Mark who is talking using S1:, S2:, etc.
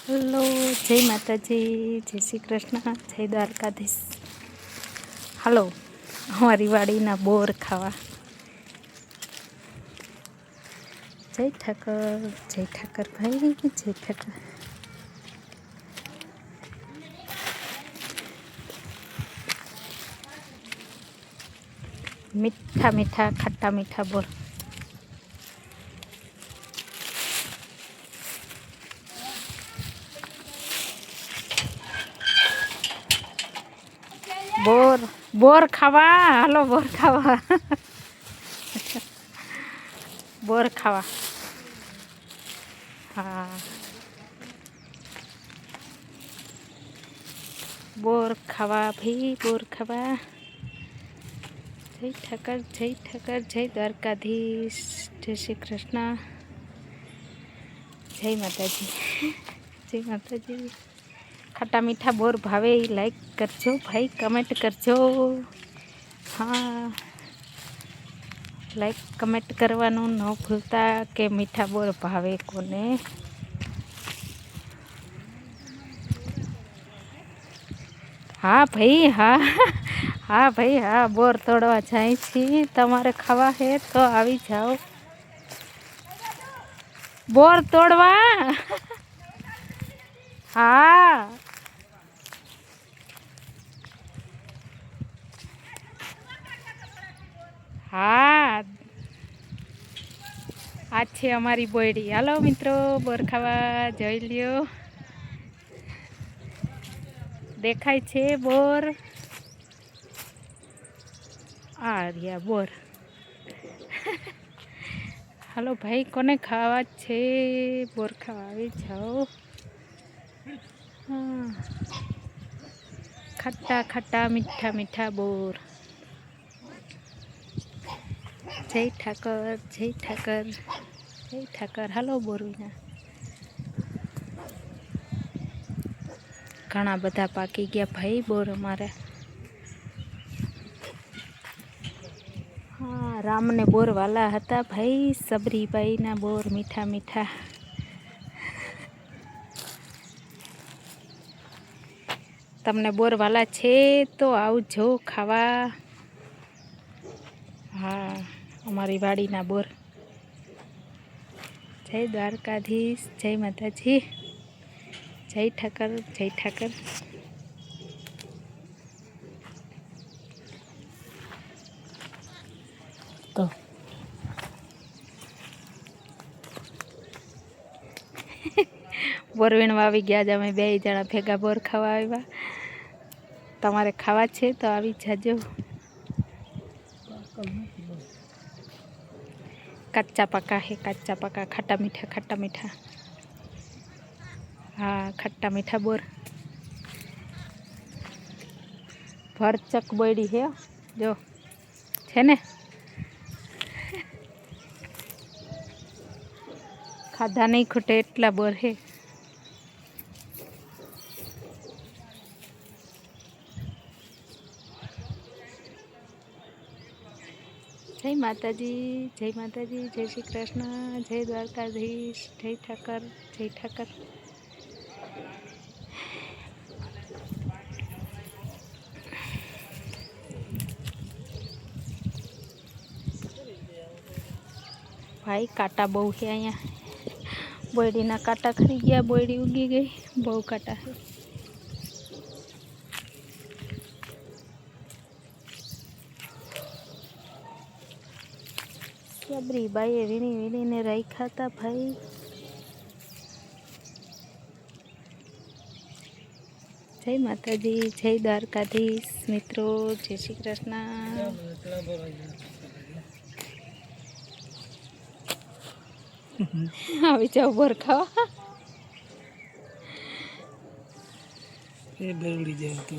S1: Hello, જય માતાજી, જય શ્રી કૃષ્ણ, જય દ્વારકાધીશ. હાલો અમારી વાડીના બોર ખાવા. જય ઠાકર ભાઈ, જય ઠાકર. મીઠા મીઠા ખટ્ટા મીઠા બોર. બોર બોર ખાવા, હાલો બોર ખાવા. બોર ખાવા. હા, બોર ખાવા ભાઈ, બોર ખાવા. જય ઠાકર, જય ઠાકર, જય દ્વારકાધીશ, જય શ્રી કૃષ્ણ, જય માતાજી, જય માતાજી. ખટ્ટા મીઠા બોર ભાવે લાઈક કરજો ભાઈ, કમેન્ટ કરજો. હા, લાઈક કમેન્ટ કરવાનું ન ભૂલતા કે મીઠા બોર ભાવે કોને. હા ભાઈ, હા હા ભાઈ, હા બોર તોડવા જાય છીએ. તમારે ખાવા હે તો આવી જાઓ બોર તોડવા. હા, હા, આ છે અમારી બોયડી. હાલો મિત્રો, બોર ખાવા જોઈ લ્યો. દેખાય છે બોર. આ રહ્યા બોર. હાલો ભાઈ, કોને ખાવા છે બોર ખાવા આવી જાઓ. હા, ખટ્ટા ખટ્ટા મીઠા મીઠા બોર. જય ઠાકર, જય ઠાકર, જય ઠાકર. હાલો બોર વિના. ઘણા બધા પાકી ગયા ભાઈ બોર અમારે. હા, રામને બોર વાલા હતા ભાઈ. સબરીબાઈના બોર મીઠા મીઠા. તમને બોર વાલા છે તો આવજો ખાવા. હા, અમારી વાડીના બોર. જય દ્વારકાધીશ, જય માતાજી, જય ઠાકર, જય ઠાકર. તો બોર વીણવા આવી ગયા જ અમે 2 જણા ભેગા બોર ખાવા આવ્યા. તમારે ખાવા છે તો આવી જાજો. કાચા પાકા હે, કાચા પાકા, ખટ્ટા મીઠા, ખટ્ટા મીઠા. હા, ખટ્ટા મીઠા બોર. ભરચક બોયડી હે જો, છે ને. ખાધા નહીં ખૂટે એટલા બોર હે. જય માતાજી, જય માતાજી, જય શ્રી કૃષ્ણ, જય દ્વારકાધીશ, જય ઠાકર, જય ઠાકર. ભાઈ કાંટા બહુ છે અહીંયા. બોયડીના કાંટા ખરી ગયા, બોયડી ઉગી ગઈ. બહુ કાંટા છે. સબરી બાઈએ વીણી વીણીને રાખ્યા હતા ભાઈ. જય માતાજી, જય દ્વારકાધીશ મિત્રો, જય શ્રી કૃષ્ણ. આવી જાઓ બોર ખાવા. એ બેવડી જાય તો